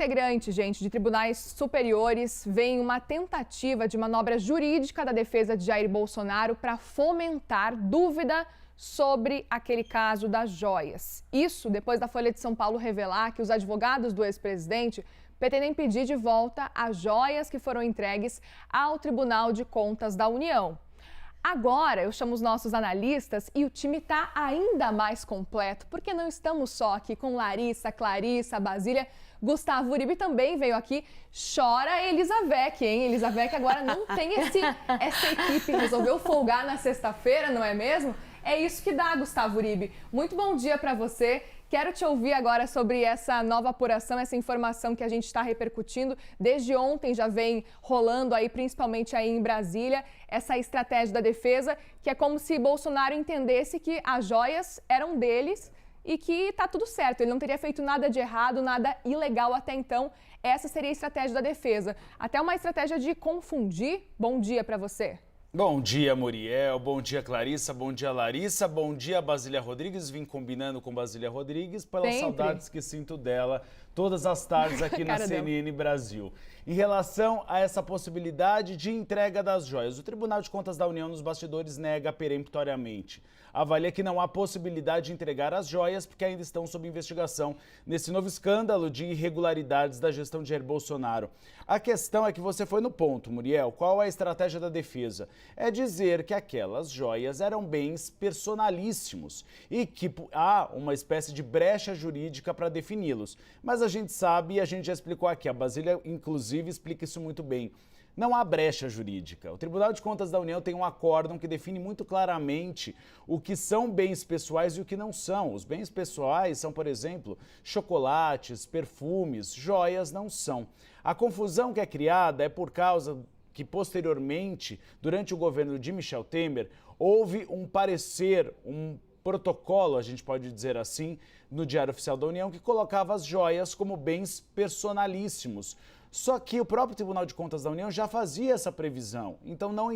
Integrante, gente, de tribunais superiores, vem uma tentativa de manobra jurídica da defesa de Jair Bolsonaro para fomentar dúvida sobre aquele caso das joias. Isso depois da Folha de São Paulo revelar que os advogados do ex-presidente pretendem pedir de volta as joias que foram entregues ao Tribunal de Contas da União. Agora eu chamo os nossos analistas e o time está ainda mais completo, porque não estamos só aqui com Larissa, Clarissa, Basília. Gustavo Uribe também veio aqui. Chora Elizavec, hein? Elizavec agora não tem essa equipe, resolveu folgar na sexta-feira, não é mesmo? É isso que dá, Gustavo Uribe. Muito bom dia para você. Quero te ouvir agora sobre essa nova apuração, essa informação que a gente está repercutindo. Desde ontem já vem rolando aí, principalmente aí em Brasília, essa estratégia da defesa, que é como se Bolsonaro entendesse que as joias eram deles e que tá tudo certo. Ele não teria feito nada de errado, nada ilegal até então. Essa seria a estratégia da defesa. Até uma estratégia de confundir. Bom dia para você. Bom dia, Muriel. Bom dia, Clarissa. Bom dia, Larissa. Bom dia, Basília Rodrigues. Vim combinando com Basília Rodrigues pelas saudades que sinto dela todas as tardes aqui na CNN Brasil. Em relação a essa possibilidade de entrega das joias, o Tribunal de Contas da União nos bastidores nega peremptoriamente. Avalia que não há possibilidade de entregar as joias porque ainda estão sob investigação nesse novo escândalo de irregularidades da gestão de Jair Bolsonaro. A questão é que você foi no ponto, Muriel. Qual é a estratégia da defesa? É dizer que aquelas joias eram bens personalíssimos e que há uma espécie de brecha jurídica para defini-los. Mas a gente sabe e a gente já explicou aqui, a Basília inclusive explica isso muito bem. Não há brecha jurídica. O Tribunal de Contas da União tem um acórdão que define muito claramente o que são bens pessoais e o que não são. Os bens pessoais são, por exemplo, chocolates, perfumes, joias não são. A confusão que é criada é por causa que posteriormente, durante o governo de Michel Temer, houve um parecer, um protocolo, a gente pode dizer assim, no Diário Oficial da União, que colocava as joias como bens personalíssimos. Só que o próprio Tribunal de Contas da União já fazia essa previsão, então não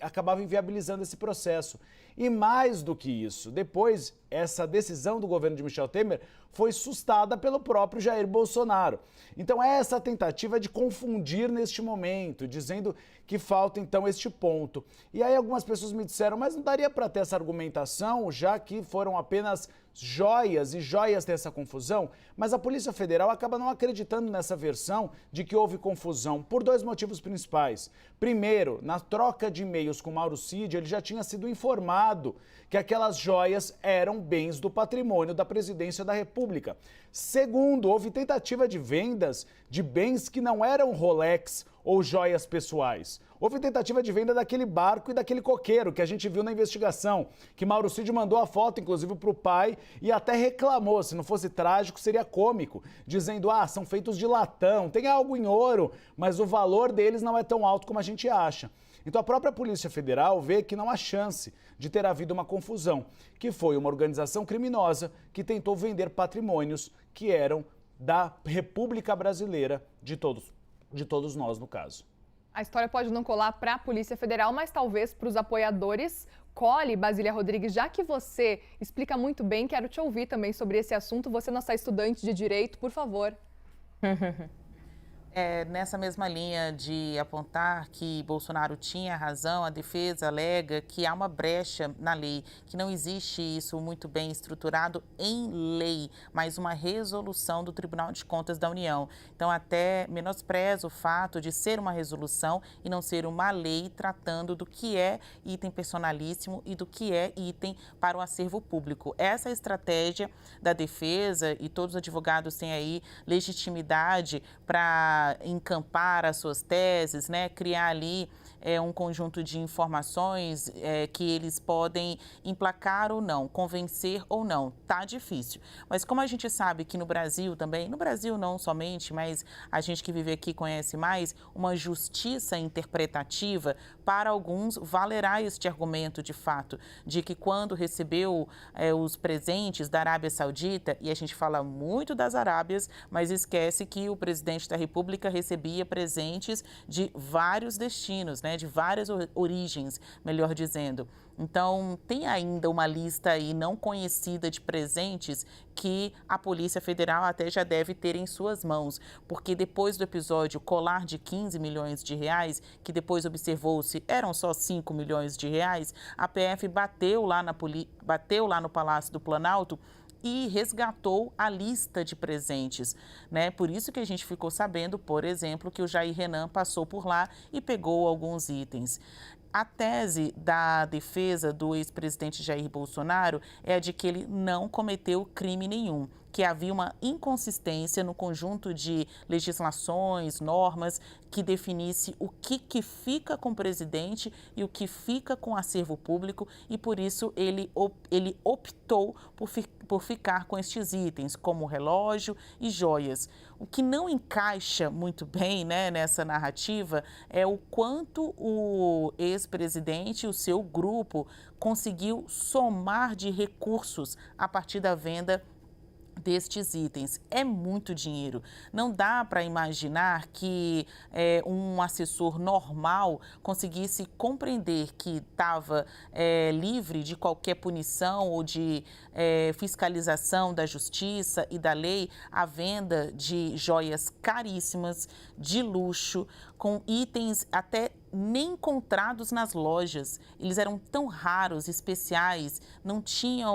acabava inviabilizando esse processo. E mais do que isso, depois essa decisão do governo de Michel Temer foi sustada pelo próprio Jair Bolsonaro. Então é essa tentativa de confundir neste momento, dizendo que falta então este ponto. E aí algumas pessoas me disseram, mas não daria para ter essa argumentação, já que foram apenas joias e joias ter essa confusão? Mas a Polícia Federal acaba não acreditando nessa versão de que houve confusão por dois motivos principais. Primeiro, na troca de e-mails com Mauro Cid, ele já tinha sido informado que aquelas joias eram bens do patrimônio da Presidência da República. Segundo, houve tentativa de vendas de bens que não eram Rolex ou joias pessoais. Houve tentativa de venda daquele barco e daquele coqueiro que a gente viu na investigação, que Mauro Cid mandou a foto, inclusive, para o pai e até reclamou, se não fosse trágico, seria cômico, dizendo, são feitos de latão, tem algo em ouro, mas o valor deles não é tão alto como a gente acha. Então a própria Polícia Federal vê que não há chance de ter havido uma confusão, que foi uma organização criminosa que tentou vender patrimônios que eram da República Brasileira, de todos nós, no caso. A história pode não colar para a Polícia Federal, mas talvez para os apoiadores cole. Basília Rodrigues, já que você explica muito bem, quero te ouvir também sobre esse assunto. Você, nossa estudante de Direito, por favor. Nessa mesma linha de apontar que Bolsonaro tinha razão, a defesa alega que há uma brecha na lei, que não existe isso muito bem estruturado em lei, mas uma resolução do Tribunal de Contas da União. Então, até menospreza o fato de ser uma resolução e não ser uma lei tratando do que é item personalíssimo e do que é item para o acervo público. Essa é a estratégia da defesa e todos os advogados têm aí legitimidade para encampar as suas teses, né? Criar ali um conjunto de informações que eles podem emplacar ou não, convencer ou não. Tá difícil. Mas como a gente sabe que no Brasil também, no Brasil não somente, mas a gente que vive aqui conhece mais, uma justiça interpretativa, para alguns valerá este argumento de fato, de que quando recebeu os presentes da Arábia Saudita, e a gente fala muito das Arábias, mas esquece que o presidente da República recebia presentes de vários destinos, né? né, de várias origens, melhor dizendo. Então, tem ainda uma lista aí não conhecida de presentes que a Polícia Federal até já deve ter em suas mãos, porque depois do episódio colar de 15 milhões de reais, que depois observou-se eram só 5 milhões de reais, a PF bateu lá no Palácio do Planalto e resgatou a lista de presentes, né? Por isso que a gente ficou sabendo, por exemplo, que o Jair Renan passou por lá e pegou alguns itens. A tese da defesa do ex-presidente Jair Bolsonaro é a de que ele não cometeu crime nenhum, que havia uma inconsistência no conjunto de legislações, normas, que definisse o que fica com o presidente e o que fica com o acervo público, e por isso ele optou por ficar com estes itens, como relógio e joias. O que não encaixa muito bem, né, nessa narrativa é o quanto o ex-presidente e o seu grupo conseguiu somar de recursos a partir da venda destes itens. É muito dinheiro. Não dá para imaginar que um assessor normal conseguisse compreender que estava livre de qualquer punição ou de fiscalização da justiça e da lei a venda de joias caríssimas, de luxo, com itens até nem encontrados nas lojas. Eles eram tão raros, especiais, não tinha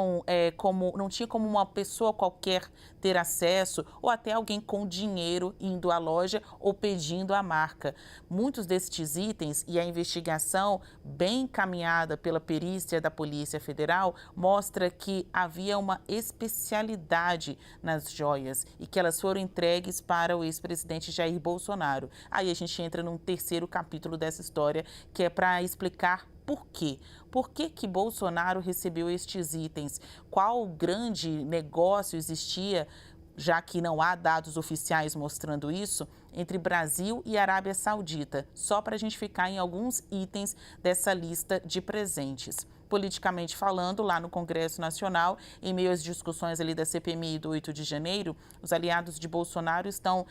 como uma pessoa qualquer ter acesso, ou até alguém com dinheiro indo à loja ou pedindo a marca. Muitos destes itens, e a investigação bem encaminhada pela perícia da Polícia Federal, mostra que havia uma especialidade nas joias e que elas foram entregues para o ex-presidente Jair Bolsonaro. Aí a gente entra num terceiro capítulo dessa história, que é para explicar por quê. Por que Bolsonaro recebeu estes itens? Qual grande negócio existia, já que não há dados oficiais mostrando isso, entre Brasil e Arábia Saudita? Só para a gente ficar em alguns itens dessa lista de presentes. Politicamente falando, lá no Congresso Nacional, em meio às discussões ali da CPMI do 8 de janeiro, os aliados de Bolsonaro estão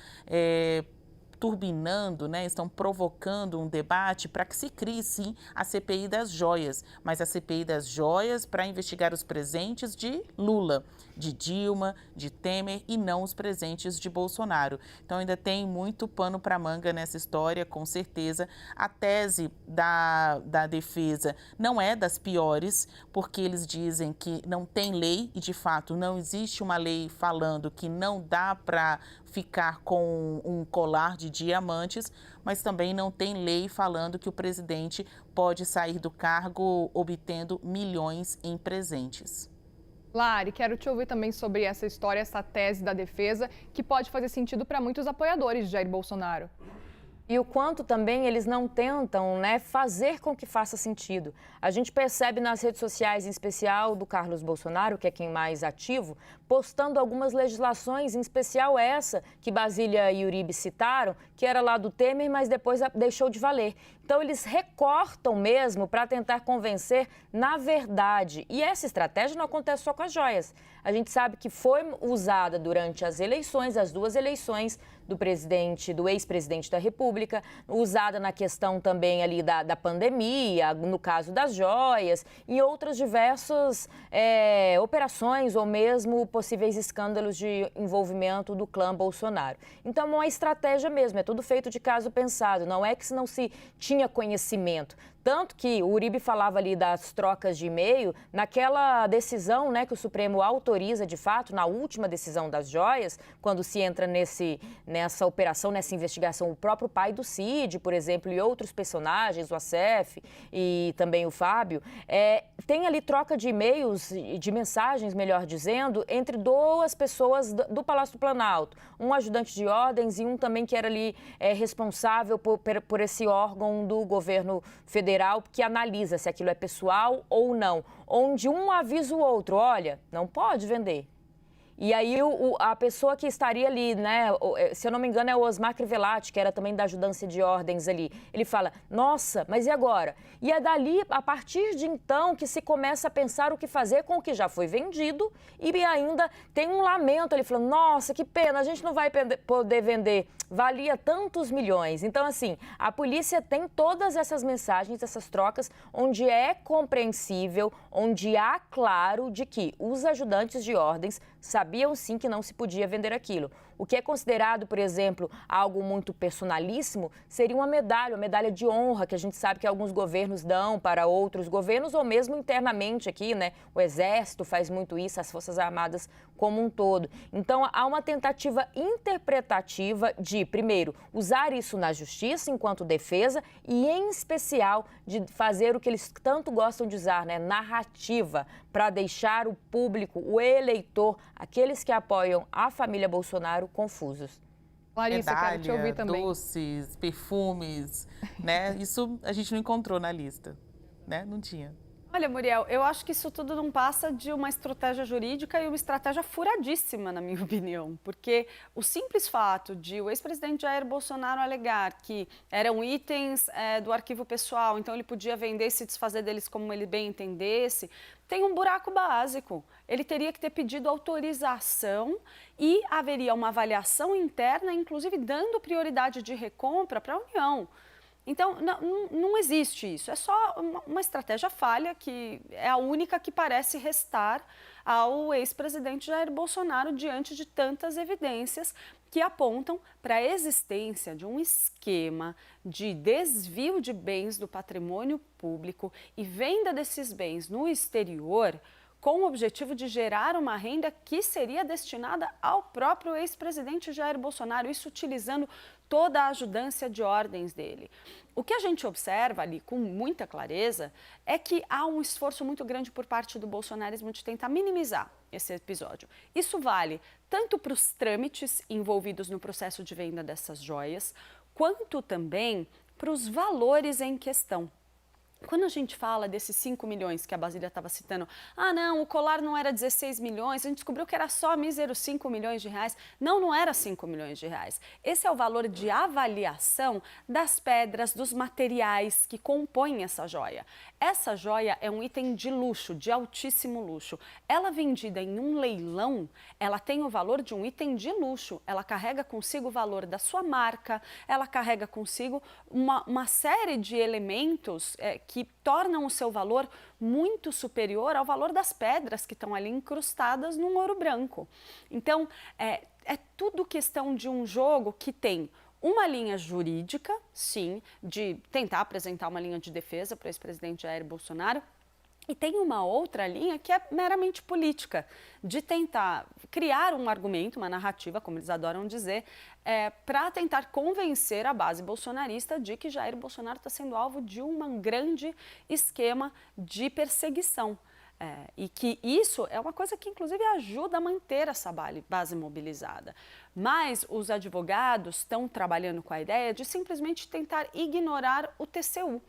turbinando, né, estão provocando um debate para que se crie, sim, a CPI das joias, mas a CPI das joias para investigar os presentes de Lula, de Dilma, de Temer e não os presentes de Bolsonaro. Então ainda tem muito pano para manga nessa história, com certeza. A tese da defesa não é das piores, porque eles dizem que não tem lei e, de fato, não existe uma lei falando que não dá para ficar com um colar de diamantes, mas também não tem lei falando que o presidente pode sair do cargo obtendo milhões em presentes. Lari, quero te ouvir também sobre essa história, essa tese da defesa, que pode fazer sentido para muitos apoiadores de Jair Bolsonaro. E o quanto também eles não tentam, né, fazer com que faça sentido. A gente percebe nas redes sociais, em especial do Carlos Bolsonaro, que é quem mais ativo, postando algumas legislações, em especial essa que Basília e Uribe citaram, que era lá do Temer, mas depois deixou de valer. Então, eles recortam mesmo para tentar convencer na verdade. E essa estratégia não acontece só com as joias. A gente sabe que foi usada durante as eleições, as duas eleições do ex-presidente da República, usada na questão também ali da pandemia, no caso das joias, em outras diversas operações ou mesmo possíveis escândalos de envolvimento do clã Bolsonaro. Então, é uma estratégia mesmo, é tudo feito de caso pensado, não é que se não se tinha conhecimento. Tanto que o Uribe falava ali das trocas de e-mail, naquela decisão, né, que o Supremo autoriza de fato, na última decisão das joias, quando se entra nessa operação, nessa investigação, o próprio pai do Cid, por exemplo, e outros personagens, o Acef e também o Fábio, tem ali troca de e-mails, de mensagens, melhor dizendo, entre duas pessoas do Palácio do Planalto, um ajudante de ordens e um também que era ali responsável por esse órgão do governo federal, que analisa se aquilo é pessoal ou não, onde um avisa o outro, olha, não pode vender. E aí a pessoa que estaria ali, né, se eu não me engano é o Osmar Crivellati, que era também da ajudância de ordens ali, ele fala, nossa, mas e agora? E é dali, a partir de então, que se começa a pensar o que fazer com o que já foi vendido e ainda tem um lamento, ele falando, nossa, que pena, a gente não vai poder vender, valia tantos milhões. Então, assim, a polícia tem todas essas mensagens, essas trocas, onde é compreensível, onde há claro de que os ajudantes de ordens sabiam sim que não se podia vender aquilo. O que é considerado, por exemplo, algo muito personalíssimo, seria uma medalha de honra, que a gente sabe que alguns governos dão para outros governos, ou mesmo internamente aqui, né? O Exército faz muito isso, as Forças Armadas como um todo. Então, há uma tentativa interpretativa de, primeiro, usar isso na justiça enquanto defesa e, em especial, de fazer o que eles tanto gostam de usar, né? Narrativa, para deixar o público, o eleitor, aqueles que apoiam a família Bolsonaro, confusos. Larissa, medalha, quero te ouvir também. Doces, perfumes, né? Isso a gente não encontrou na lista, né? Não tinha. Olha, Muriel, eu acho que isso tudo não passa de uma estratégia jurídica e uma estratégia furadíssima, na minha opinião. Porque o simples fato de o ex-presidente Jair Bolsonaro alegar que eram itens do arquivo pessoal, então ele podia vender e se desfazer deles como ele bem entendesse, tem um buraco básico. Ele teria que ter pedido autorização e haveria uma avaliação interna, inclusive dando prioridade de recompra para a União. Então, não existe isso, é só uma estratégia falha que é a única que parece restar ao ex-presidente Jair Bolsonaro diante de tantas evidências que apontam para a existência de um esquema de desvio de bens do patrimônio público e venda desses bens no exterior, com o objetivo de gerar uma renda que seria destinada ao próprio ex-presidente Jair Bolsonaro, isso utilizando toda a ajudância de ordens dele. O que a gente observa ali com muita clareza é que há um esforço muito grande por parte do bolsonarismo de tentar minimizar esse episódio. Isso vale tanto para os trâmites envolvidos no processo de venda dessas joias, quanto também para os valores em questão. Quando a gente fala desses 5 milhões que a Basília estava citando, não, o colar não era 16 milhões, a gente descobriu que era só míseros 5 milhões de reais. Não era 5 milhões de reais. Esse é o valor de avaliação das pedras, dos materiais que compõem essa joia. Essa joia é um item de luxo, de altíssimo luxo. Ela vendida em um leilão, ela tem o valor de um item de luxo. Ela carrega consigo o valor da sua marca, ela carrega consigo uma série de elementos que tornam o seu valor muito superior ao valor das pedras que estão ali incrustadas num ouro branco. Então, é tudo questão de um jogo que tem uma linha jurídica, sim, de tentar apresentar uma linha de defesa para o ex-presidente Jair Bolsonaro, e tem uma outra linha que é meramente política, de tentar criar um argumento, uma narrativa, como eles adoram dizer, para tentar convencer a base bolsonarista de que Jair Bolsonaro está sendo alvo de um grande esquema de perseguição. E que isso é uma coisa que, inclusive, ajuda a manter essa base mobilizada. Mas os advogados estão trabalhando com a ideia de simplesmente tentar ignorar o TCU.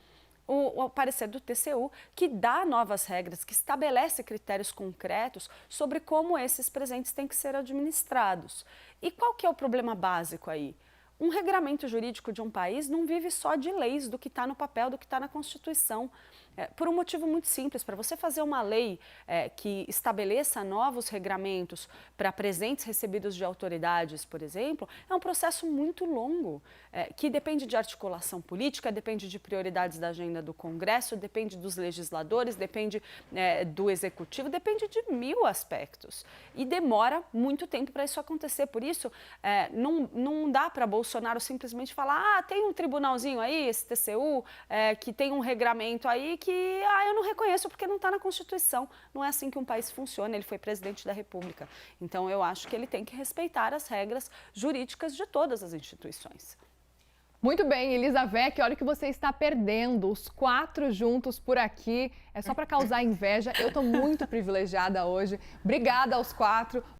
O parecer do TCU, que dá novas regras, que estabelece critérios concretos sobre como esses presentes têm que ser administrados. E qual que é o problema básico aí? Um regramento jurídico de um país não vive só de leis, do que está no papel, do que está na Constituição. Por um motivo muito simples, para você fazer uma lei que estabeleça novos regramentos para presentes recebidos de autoridades, por exemplo, é um processo muito longo, que depende de articulação política, depende de prioridades da agenda do Congresso, depende dos legisladores, depende do Executivo, depende de 1000 aspectos. E demora muito tempo para isso acontecer. Por isso, não dá para Bolsonaro simplesmente falar, tem um tribunalzinho aí, esse TCU, que tem um regramento aí que eu não reconheço porque não está na Constituição. Não é assim que um país funciona, ele foi presidente da República. Então, eu acho que ele tem que respeitar as regras jurídicas de todas as instituições. Muito bem, Elizavec, olha o que você está perdendo, os 4 juntos por aqui, é só para causar inveja. Eu estou muito privilegiada hoje, obrigada aos 4.